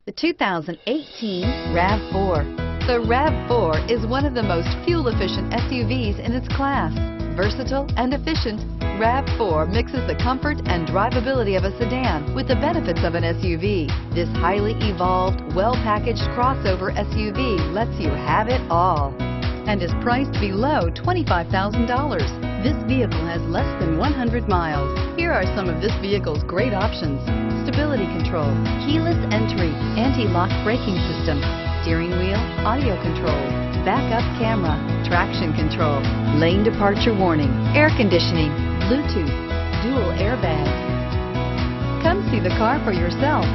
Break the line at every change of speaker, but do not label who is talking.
The 2018 RAV4. The RAV4 is one of the most fuel-efficient SUVs in its class. Versatile and efficient, RAV4 mixes the comfort and drivability of a sedan with the benefits of an SUV. This highly evolved, well-packaged crossover SUV lets you have it all and is priced below $25,000. This vehicle has less than 100 miles. Here are some of this vehicle's great options: stability control, keyless entry, anti-lock braking system, steering wheel audio controls, backup camera, traction control, lane departure warning, air conditioning, Bluetooth, dual airbags. Come see the car for yourself.